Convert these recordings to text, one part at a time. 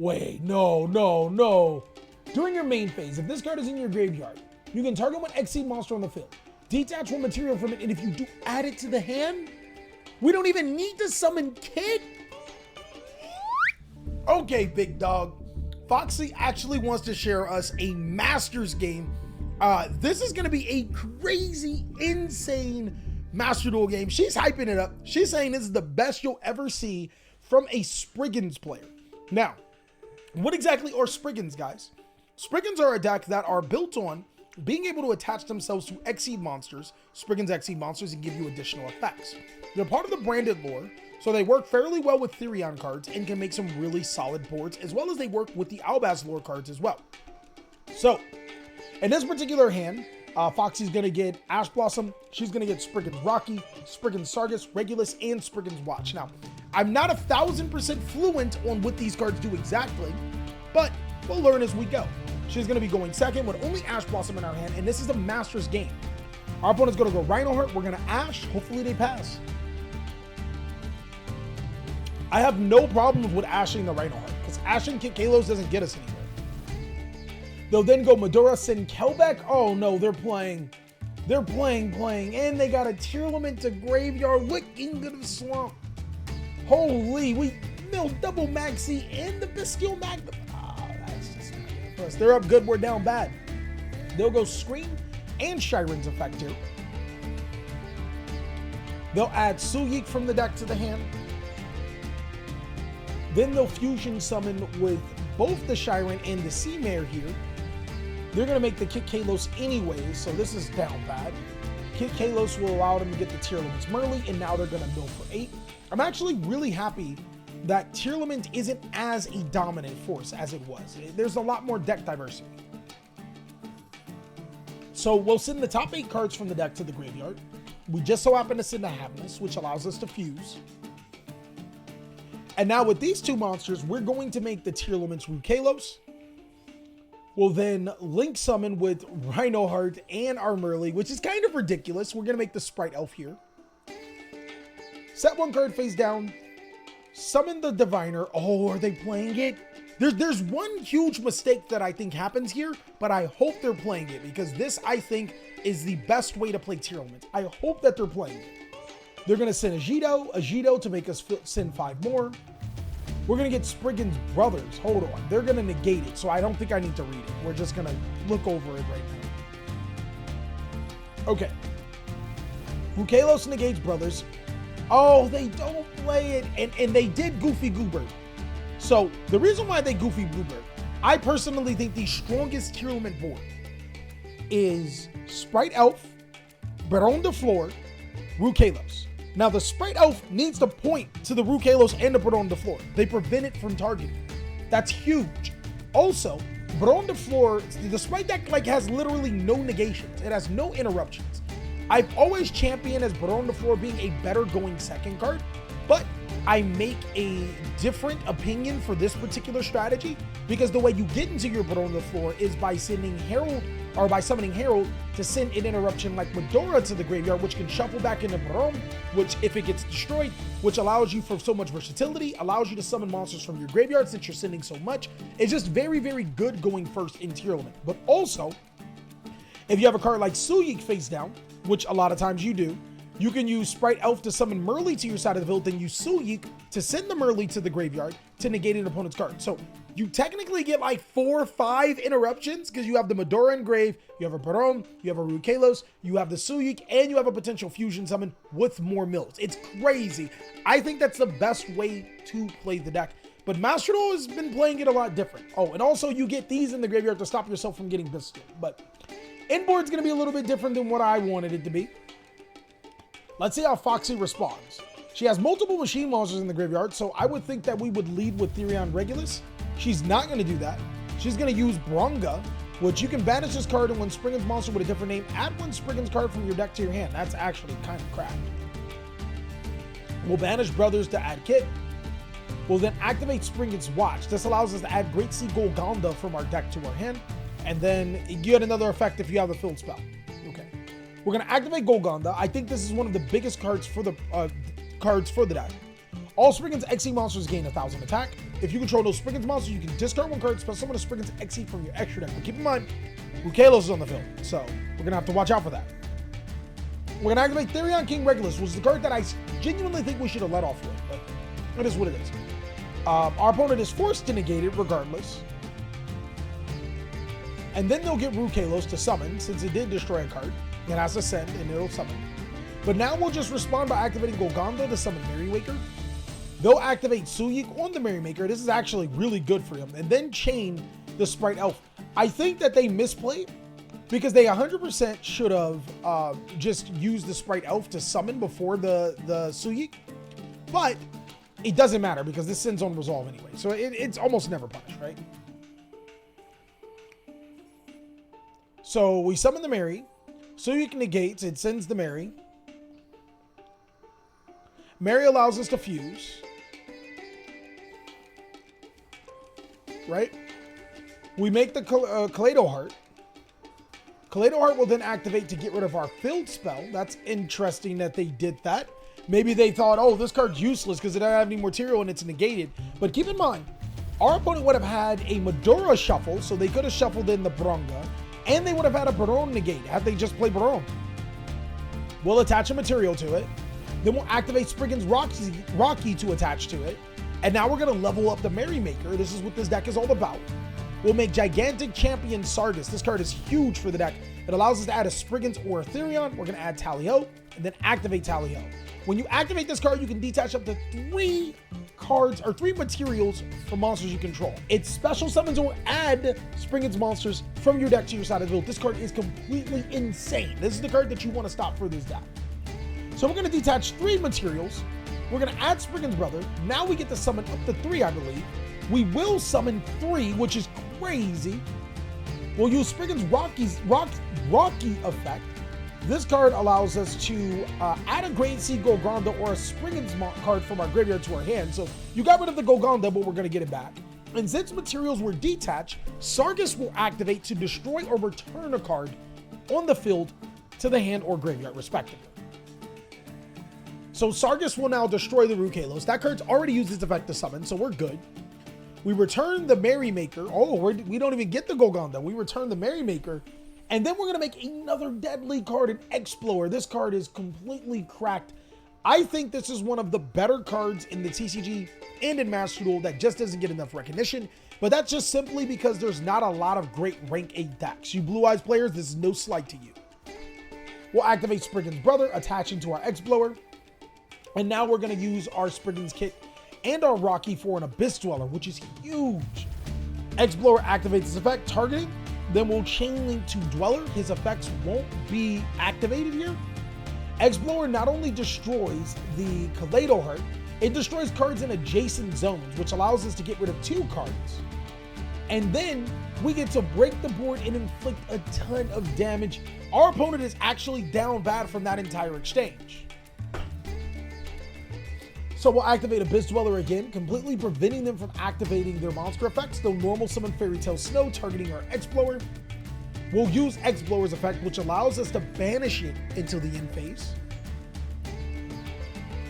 Wait, no. During your main phase, if this card is in your graveyard, you can target one Xyz monster on the field, detach one material from it, and if you do add it to the hand, we don't even need to summon Kid. Okay, big dog. Foxy actually wants to share us a Masters game. This is going to be a crazy, insane Master Duel game. She's hyping it up. She's saying this is the best you'll ever see from a Springans player. Now, what exactly are Springans, guys? Springans are a deck that are built on being able to attach themselves to Xyz monsters, Springans Xyz monsters, and give you additional effects. They're part of the branded lore, so they work fairly well with Therion cards and can make some really solid boards, as well as they work with the Albaz lore cards as well. So, in this particular hand, Foxy's going to get Ash Blossom, she's going to get Springans Rocky, Springans Sargus, Regulus, and Springans Watch. Now, I'm not 1000% fluent on what these cards do exactly, but we'll learn as we go. She's going to be going second with only Ash Blossom in our hand, and this is a Masters game. Our opponent's going to go Rhinoheart, we're going to Ash, hopefully they pass. I have no problem with ashing the Rhinoheart, because ashing Kit Kalos doesn't get us anywhere. They'll then go Medora, send Kelbeck. Oh no, they're playing, and they got a Tearlament to Graveyard with King of the Swamp. Holy, we milled double Maxi and the Bestial Magnum. Oh, that's just not good for us. They're up good, we're down bad. They'll go Scream and Shiren's effect here. They'll add Suyik from the deck to the hand. Then they'll fusion summon with both the Shiren and the Sea Mare here. They're going to make the Kit Kalos anyways, so this is down bad. Kit Kalos will allow them to get the Tearlaments Merly, and now they're going to mill for 8. I'm actually really happy that Tearlament isn't as a dominant force as it was. There's a lot more deck diversity. So we'll send the top 8 cards from the deck to the graveyard. We just so happen to send a Havness, which allows us to fuse. And now with these two monsters, we're going to make the Tearlaments Rukalos. We'll then link summon with Rhinoheart and our Merly, which is kind of ridiculous. We're going to make the Sprite Elf here. Set one card face down. Summon the Diviner. Oh, are they playing it? There's one huge mistake that I think happens here, but I hope they're playing it, because this, I think, is the best way to play Tearlaments. I hope that they're playing it. They're going to send Agido to make us send 5 more. We're going to get Spriggan's Brothers. Hold on. They're going to negate it, so I don't think I need to read it. We're just going to look over it right now. Okay. Rukalos negates Brothers. Oh, they don't play it. And they did Goofy Goober. So, the reason why they Goofy Goober, I personally think the strongest Tearlament board is Sprite Elf, Baron de Fleur, Rukalos. Now, the Sprite Elf needs to point to the Rukalos and the Baron de Fleur. They prevent it from targeting. That's huge. Also, Baron de Fleur, the Sprite deck has literally no negations. It has no interruptions. I've always championed as Baron de Fleur being a better going second card, but I make a different opinion for this particular strategy, because the way you get into your Baron de Fleur is by sending Herald, or by summoning Herald to send an interruption like Medora to the graveyard, which can shuffle back into Baron, which, if it gets destroyed, which allows you for so much versatility, allows you to summon monsters from your graveyard since you're sending so much. It's just very, very good going first in Tearlament. But also, if you have a card like Suyik face down, which a lot of times you do, you can use Sprite Elf to summon Merly to your side of the field, then use Suyik to send the Merly to the graveyard to negate an opponent's card. So you technically get like 4 or 5 interruptions, because you have the Medora in grave, you have a Baron, you have a Rukalos, you have the Suyik, and you have a potential fusion summon with more mills. It's crazy. I think that's the best way to play the deck. But Master Duel has been playing it a lot different. Oh, and also you get these in the graveyard to stop yourself from getting biscuit. But inboard's going to be a little bit different than what I wanted it to be. Let's see how Foxy responds. She has multiple machine monsters in the graveyard, so I would think that we would lead with Therion Regulus. She's not going to do that. She's going to use Bronga, which you can banish this card, and when Springans monster with a different name, add one Springans card from your deck to your hand. That's actually kind of cracked. We'll banish Brothers to add Kit. We'll then activate Springans Watch. This allows us to add Great Sea Golgonda from our deck to our hand, and then you get another effect if you have a field spell. Okay. We're going to activate Golgonda. I think this is one of the biggest cards for the deck. All Springans Xyz monsters gain 1000 attack. if you control no Springans monsters, you can discard 1 card, spell summon a Springans XE from your extra deck. But keep in mind, Rukalos is on the field, so we're gonna have to watch out for that. We're gonna activate Therion King Regulus, which is the card that I genuinely think we should have let off with, but it is what it is. Our opponent is forced to negate it regardless. And then they'll get Rukalos to summon, since it did destroy a card. It has to send, and it'll summon. But now we'll just respond by activating Golgonda to summon Merrymaker. They'll activate Suyik on the Merrymaker. This is actually really good for him. And then chain the Sprite Elf. I think that they misplayed, because they 100% should have just used the Sprite Elf to summon before the Suyik. But it doesn't matter, because this sends on resolve anyway. So it's almost never punished, right? So we summon the Merry. Suyik negates, it sends the Merry. Merry allows us to fuse. Right? We make the Kaleido Heart. Kaleido Heart will then activate to get rid of our field spell. That's interesting that they did that. Maybe they thought, oh, this card's useless because it doesn't have any material and it's negated. But keep in mind, our opponent would have had a Medora shuffle, so they could have shuffled in the Bronga, and they would have had a Baron negate had they just played Baron. We'll attach a material to it. Then we'll activate Spriggan's Rocky to attach to it. And now we're going to level up the Merrymaker. This is what this deck is all about. We'll make Gigantic Champion Sargus. This card is huge for the deck. It allows us to add a Spriggan's or a Therion. We're going to add Tally-Ho and then activate Tally-Ho. When you activate this card, you can detach up to 3 cards or 3 materials from monsters you control. It special summons or add Springans monsters from your deck to your side of the field. This card is completely insane. This is the card that you want to stop for this deck. So we're going to detach 3 materials. We're going to add Springans Brother. Now we get to summon up to 3, I believe. We will summon 3, which is crazy. We'll use Springans Rocky effect. This card allows us to add a Great Sea Golgonda or a Springans card from our graveyard to our hand. So you got rid of the Golgonda, but we're going to get it back. And since materials were detached, Sargus will activate to destroy or return a card on the field to the hand or graveyard, respectively. So Sargus will now destroy the Rukalos. That card's already used its effect to summon, so we're good. We return the Merrymaker. Oh, we don't even get the Golgonda. We return the Merrymaker. And then we're going to make another deadly card, an Explorer. This card is completely cracked. I think this is one of the better cards in the TCG and in Master Duel that just doesn't get enough recognition. But that's just simply because there's not a lot of great rank 8 decks. You Blue Eyes players, this is no slight to you. We'll activate Spriggan's Brother, attaching to our Explorer. And now we're going to use our Spriggan's Kit and our Rocky for an Abyss Dweller, which is huge. Explorer activates his effect, targeting. Then we'll chain link to Dweller. His effects won't be activated here. Explorer not only destroys the Kaleido Heart, it destroys cards in adjacent zones, which allows us to get rid of 2 cards. And then we get to break the board and inflict a ton of damage. Our opponent is actually down bad from that entire exchange. So we'll activate Abyss Dweller again, completely preventing them from activating their monster effects. They'll normal summon Fairy Tale Snow, targeting our Explorer. We'll use Explorer's effect, which allows us to banish it until the end phase.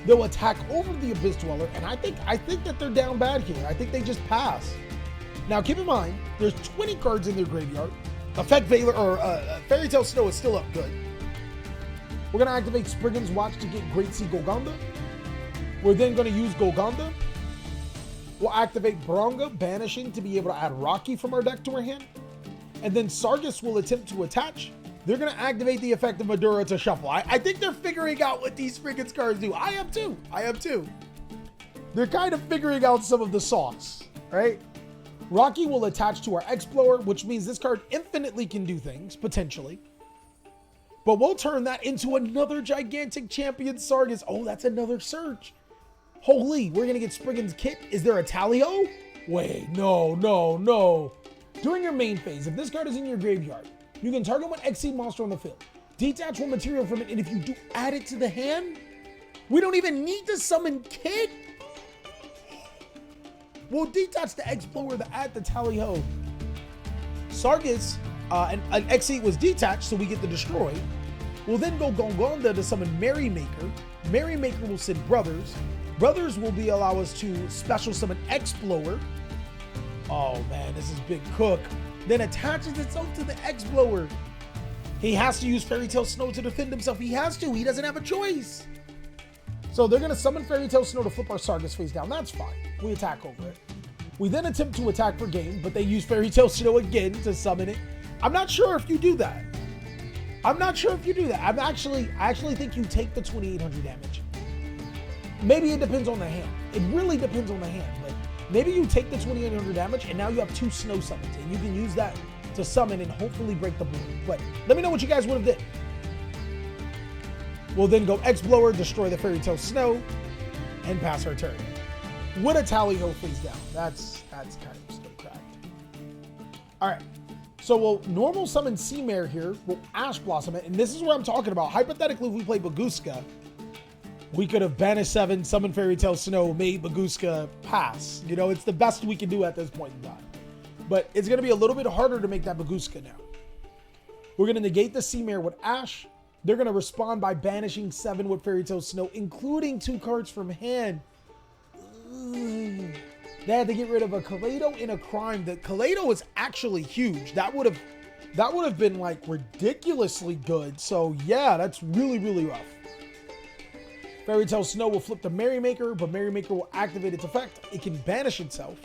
They'll attack over the Abyss Dweller, and I think that they're down bad here. I think they just pass. Now keep in mind, there's 20 cards in their graveyard. Effect Veiler or Fairy Tale Snow is still up good. We're gonna activate Spriggan's Watch to get Great Sea Golgonda. We're then going to use Golgonda. We'll activate Bronga, banishing to be able to add Rocky from our deck to our hand. And then Sargus will attempt to attach. They're going to activate the effect of Medora to shuffle. I think they're figuring out what these Spriggan's cards do. I am too. They're kind of figuring out some of the sauce, right? Rocky will attach to our Explorer, which means this card infinitely can do things, potentially. But we'll turn that into another Gigantic Champion Sargus. Oh, that's another search. Holy, we're going to get Spriggan's Kit. Is there a Tally-Ho? Wait, no. During your main phase, if this card is in your graveyard, you can target 1 XC monster on the field, detach 1 material from it, and if you do add it to the hand, we don't even need to summon Kit. We'll detach the Explorer to add the Tally-Ho. Sargus, an XC was detached, so we get the Destroy. We'll then go Golgonda to summon Merrymaker. Merrymaker will send Brothers. Brothers will allow us to special summon X-Blower. Oh man, this is Big Cook. Then attaches itself to the X-Blower. He has to use Fairy Tail Snow to defend himself. He has to. He doesn't have a choice. So they're going to summon Fairy Tail Snow to flip our Sargus face down. That's fine. We attack over it. We then attempt to attack for game, but they use Fairy Tail Snow again to summon it. I'm not sure if you do that. I actually think you take the 2,800 damage. Maybe it depends on the hand. It really depends on the hand. Like maybe you take the 2,800 damage and now you have 2 snow summons and you can use that to summon and hopefully break the blue. But let me know what you guys would have did. We'll then go X-Blower, destroy the Fairy Tail Snow, and pass our turn. With a Tally Ho face down. That's kind of still cracked. All right. So we'll normal summon Seamare here. We'll Ash Blossom it. And this is what I'm talking about. Hypothetically, if we play Baguska, we could have banished 7, summoned Fairy Tail Snow, made Baguska pass. You know, it's the best we can do at this point in time. But it's going to be a little bit harder to make that Baguska now. We're going to negate the Seamare with Ash. They're going to respond by banishing 7 with Fairy Tail Snow, including 2 cards from hand. They had to get rid of a Kaleido and a Crime. The Kaleido is actually huge. That would have been like ridiculously good. So yeah, that's really, really rough. Fairy Tail Snow will flip to Merrymaker, but Merrymaker will activate its effect. It can banish itself.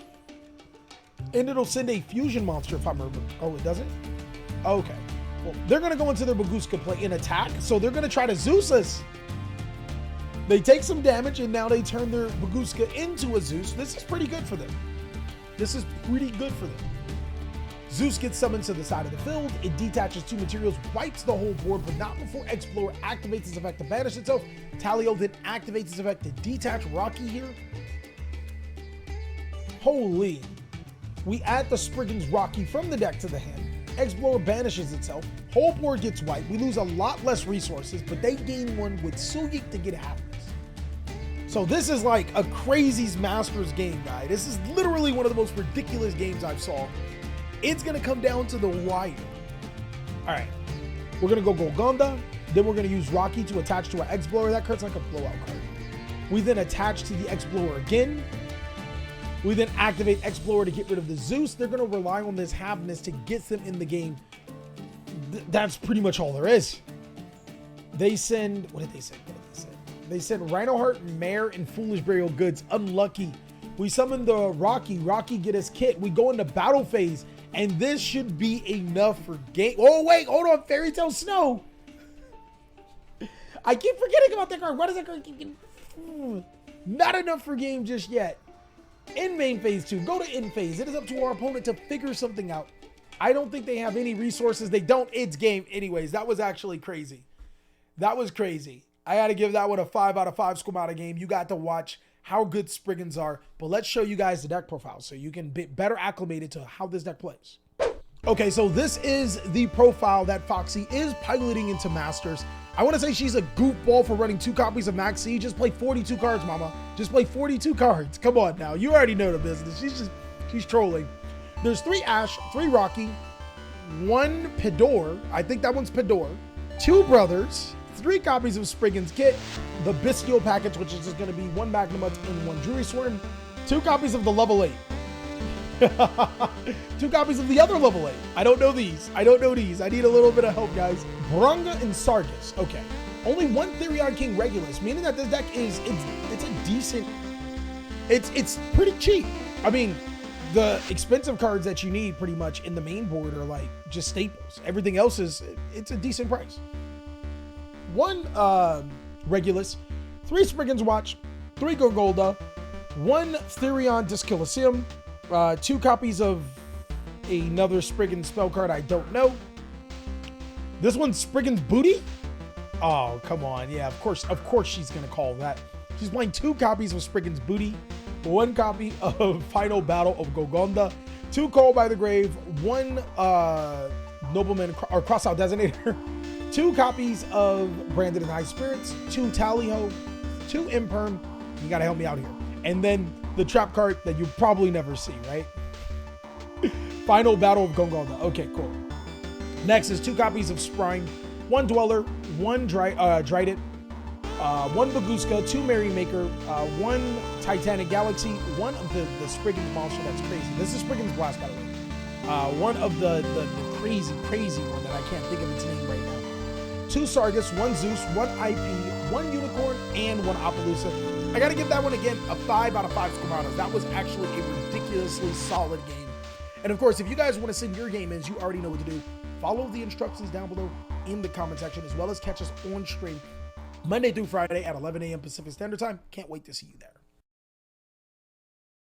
And it'll send a fusion monster if I remember. Oh, it doesn't? Okay. Well, they're going to go into their Baguska play and attack. So they're going to try to Zeus us. They take some damage and now they turn their Baguska into a Zeus. This is pretty good for them. Zeus gets summoned to the side of the field. It detaches 2 materials, wipes the whole board, but not before X-Blower activates its effect to banish itself. Talio then activates its effect to detach Rocky here. Holy. We add the Spriggan's Rocky from the deck to the hand. X-Blower banishes itself. Whole board gets wiped. We lose a lot less resources, but they gain 1 with Suyik to get happiness. So this is like a crazy Masters game, guy. This is literally one of the most ridiculous games I've saw. It's going to come down to the wire. All right. We're going to go Golgonda. Then we're going to use Rocky to attach to our X-Blower. That card's like a blowout card. We then attach to the X-Blower again. We then activate X-Blower to get rid of the Zeus. They're going to rely on this happiness to get them in the game. That's pretty much all there is. They send... What did they send? They send Rhinoheart, Mare, and Foolish Burial Goods. Unlucky. We summon the Rocky. Rocky get us kit. We go into battle phase. And this should be enough for game. Oh, wait. Hold on. Fairy Tail Snow. I keep forgetting about that card. Why does that card keep getting... Not enough for game just yet. In main phase 2. Go to end phase. It is up to our opponent to figure something out. I don't think they have any resources. They don't. It's game. Anyways, that was actually crazy. That was crazy. I had to give that one a 5 out of 5 Squamata game. You got to watch how good Sprigans are. But let's show you guys the deck profile so you can be better acclimated to how this deck plays. Okay, so this is the profile that Foxy is piloting into Masters. I want to say she's a goofball for running 2 copies of Max C. Just play 42 cards, mama. Just play 42 cards. Come on now. You already know the business. She's trolling. There's 3 Ash, 3 Rocky, 1 Pedor. I think that one's Pedor. 2 Brothers, 3 copies of Spriggan's kit, the Bestial package, which is just going to be 1 Magnamut and 1 Drury Swarm, 2 copies of the level 8. 2 copies of the other level 8. I don't know these. I need a little bit of help, guys. Brunga and Sargus. Okay. Only 1 Therion King Regulus, meaning that this deck it's a decent... It's pretty cheap. I mean, the expensive cards that you need pretty much in the main board are like just staples. Everything else it's a decent price. 1 Regulus, 3 Spriggan's Watch, 3 Gorgolda, 1 Therion Discoloseum, 2 copies of another Spriggan spell card I don't know. This one's Spriggan's Booty? Oh, come on. Yeah, of course she's going to call that. She's playing 2 copies of Spriggan's Booty, 1 copy of Final Battle of Golgonda, 2 Call by the Grave, 1 Nobleman or Crossout Designator, 2 copies of Branded and High Spirits, 2 Tally-Ho, 2 Imperm. You got to help me out here. And then the trap card that you probably never see, right? Final Battle of Golgonda. Okay, cool. Next is 2 copies of Sprine, 1 Dweller, 1 Dryden, 1 Baguska, 2 Merrymaker, 1 Titanic Galaxy, 1 of the Spriggan monster that's crazy. This is Spriggan's Blast, by the way. 1 of the crazy one that I can't think of its name right now. 2 Sargus, 1 Zeus, 1 IP, 1 Unicorn, and 1 Appaloosa. I gotta give that one again a 5 out of 5 Squamanas. That was actually a ridiculously solid game. And of course, if you guys want to send your game ins, you already know what to do. Follow the instructions down below in the comment section, as well as catch us on stream Monday through Friday at 11 a.m. Pacific Standard Time. Can't wait to see you there.